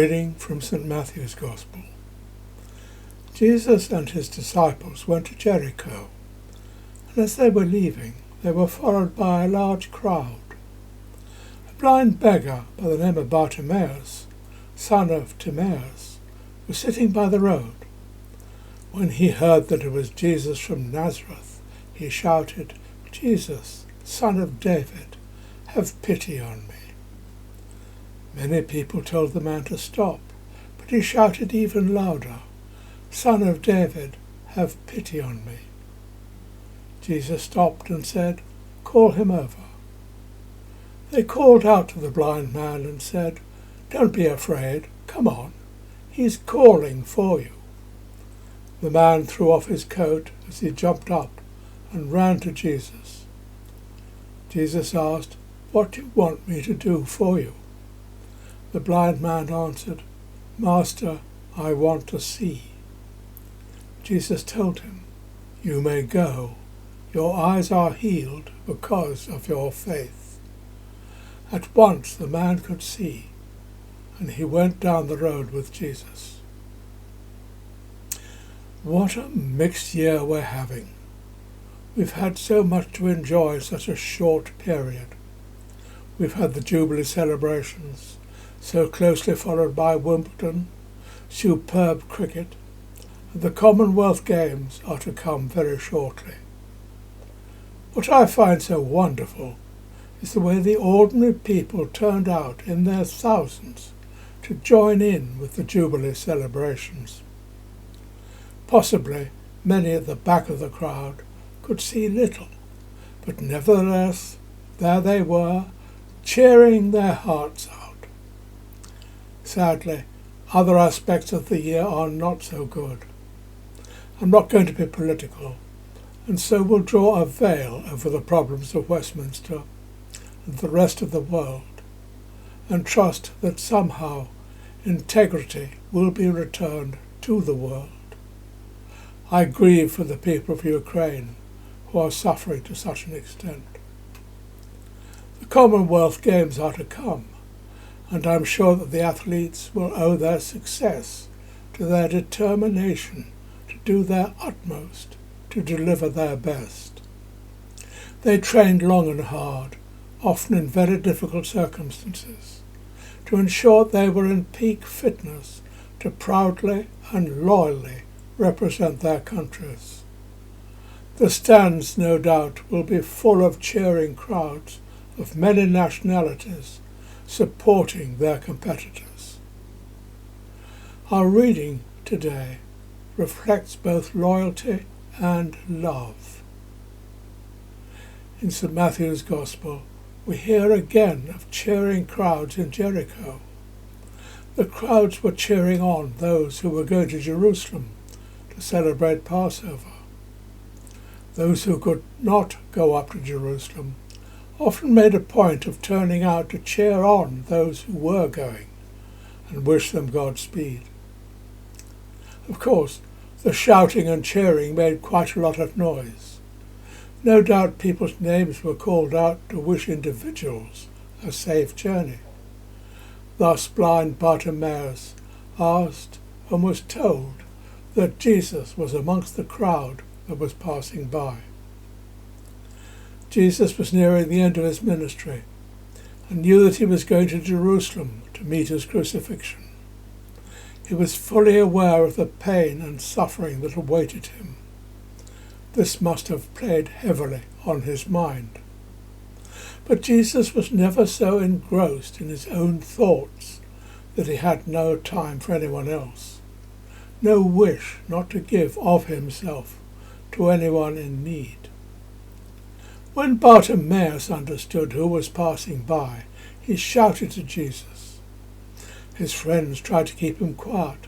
Reading from St. Matthew's Gospel. Jesus and his disciples went to Jericho, and as they were leaving, they were followed by a large crowd. A blind beggar by the name of Bartimaeus, son of Timaeus, was sitting by the road. When he heard that it was Jesus from Nazareth, he shouted, "Jesus, Son of David, have pity on me." Many people told the man to stop, but he shouted even louder, "Son of David, have pity on me." Jesus stopped and said, "Call him over." They called out to the blind man and said, "Don't be afraid, come on, he's calling for you." The man threw off his coat as he jumped up and ran to Jesus. Jesus asked, "What do you want me to do for you?" The blind man answered, "Master, I want to see." Jesus told him, "You may go. Your eyes are healed because of your faith." At once the man could see, and he went down the road with Jesus. What a mixed year we're having. We've had so much to enjoy in such a short period. We've had the Jubilee celebrations, so closely followed by Wimbledon, superb cricket, and the Commonwealth Games are to come very shortly. What I find so wonderful is the way the ordinary people turned out in their thousands to join in with the Jubilee celebrations. Possibly many at the back of the crowd could see little, but nevertheless there they were, cheering their hearts out. Sadly, other aspects of the year are not so good. I'm not going to be political, and so will draw a veil over the problems of Westminster and the rest of the world, and trust that somehow integrity will be returned to the world. I grieve for the people of Ukraine who are suffering to such an extent. The Commonwealth Games are to come, and I'm sure that the athletes will owe their success to their determination to do their utmost to deliver their best. They trained long and hard, often in very difficult circumstances, to ensure they were in peak fitness to proudly and loyally represent their countries. The stands, no doubt, will be full of cheering crowds of many nationalities supporting their competitors. Our reading today reflects both loyalty and love. In St. Matthew's Gospel, we hear again of cheering crowds in Jericho. The crowds were cheering on those who were going to Jerusalem to celebrate Passover. Those who could not go up to Jerusalem often made a point of turning out to cheer on those who were going and wish them Godspeed. Of course, the shouting and cheering made quite a lot of noise. No doubt people's names were called out to wish individuals a safe journey. Thus blind Bartimaeus asked and was told that Jesus was amongst the crowd that was passing by. Jesus was nearing the end of his ministry and knew that he was going to Jerusalem to meet his crucifixion. He was fully aware of the pain and suffering that awaited him. This must have played heavily on his mind. But Jesus was never so engrossed in his own thoughts that he had no time for anyone else, no wish not to give of himself to anyone in need. When Bartimaeus understood who was passing by, he shouted to Jesus. His friends tried to keep him quiet,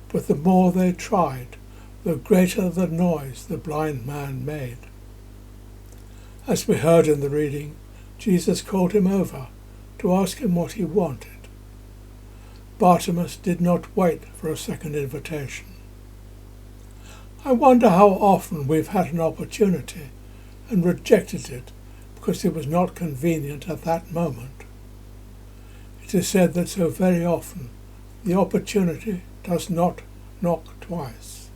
but the more they tried, the greater the noise the blind man made. As we heard in the reading, Jesus called him over to ask him what he wanted. Bartimaeus did not wait for a second invitation. I wonder how often we've had an opportunity and rejected it because it was not convenient at that moment. It is said that so very often The opportunity does not knock twice.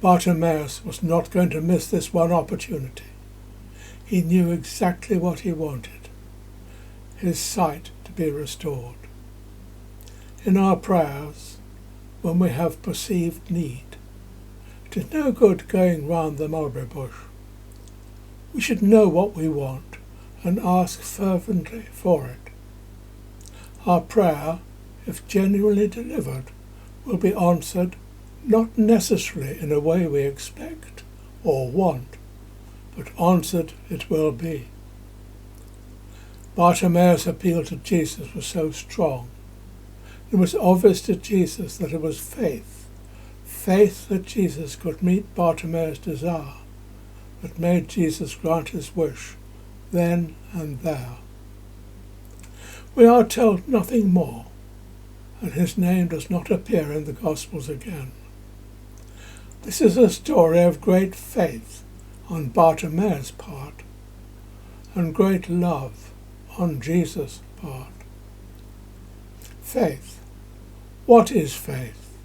Bartimaeus was not going to miss this one opportunity. He knew exactly what he wanted: his sight to be restored. In our prayers, when we have perceived need, it is no good going round the mulberry bush. We should know what we want and ask fervently for it. Our prayer, if genuinely delivered, will be answered, not necessarily in a way we expect or want, but answered it will be. Bartimaeus' appeal to Jesus was so strong. It was obvious to Jesus that it was faith that Jesus could meet Bartimaeus' desire, that made Jesus grant his wish then and there. We are told nothing more, and his name does not appear in the Gospels again. This is a story of great faith on Bartimaeus' part and great love on Jesus' part. Faith. What is faith?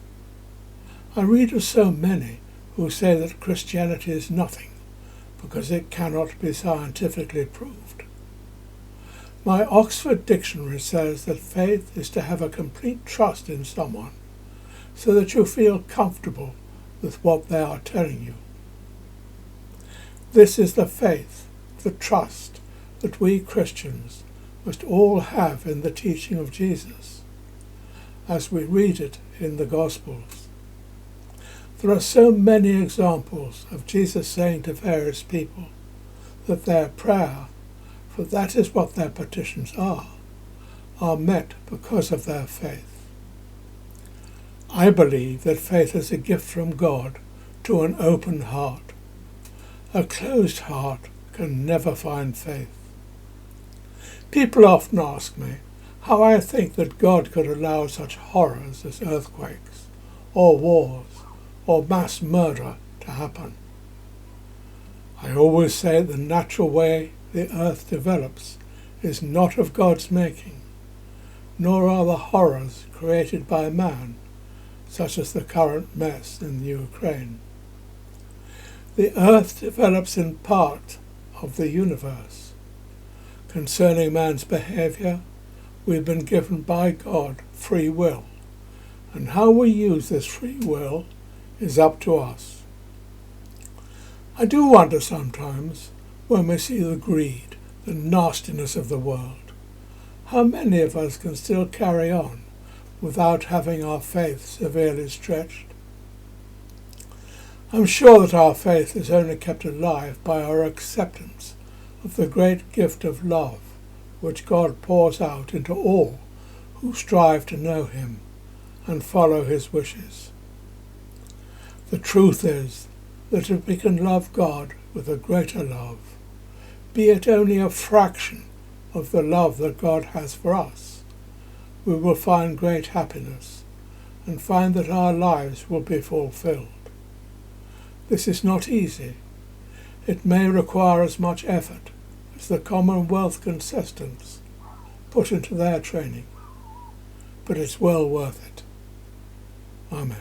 I read of so many who say that Christianity is nothing because it cannot be scientifically proved. My Oxford Dictionary says that faith is to have a complete trust in someone so that you feel comfortable with what they are telling you. This is the faith, the trust that we Christians must all have in the teaching of Jesus, as we read it in the Gospels. There are so many examples of Jesus saying to various people that their prayer, for that is what their petitions are met because of their faith. I believe that faith is a gift from God to an open heart. A closed heart can never find faith. People often ask me how I think that God could allow such horrors as earthquakes, or wars, or mass murder to happen. I always say the natural way the earth develops is not of God's making, nor are the horrors created by man, such as the current mess in the Ukraine. The earth develops in part of the universe. Concerning man's behaviour, we've been given by God free will, and how we use this free will is up to us. I do wonder sometimes, when we see the greed, the nastiness of the world, how many of us can still carry on without having our faith severely stretched. I'm sure that our faith is only kept alive by our acceptance of the great gift of love which God pours out into all who strive to know him and follow his wishes. The truth is that if we can love God with a greater love, be it only a fraction of the love that God has for us, we will find great happiness and find that our lives will be fulfilled. This is not easy. It may require as much effort as the Commonwealth contestants put into their training, but it's well worth it. Amen.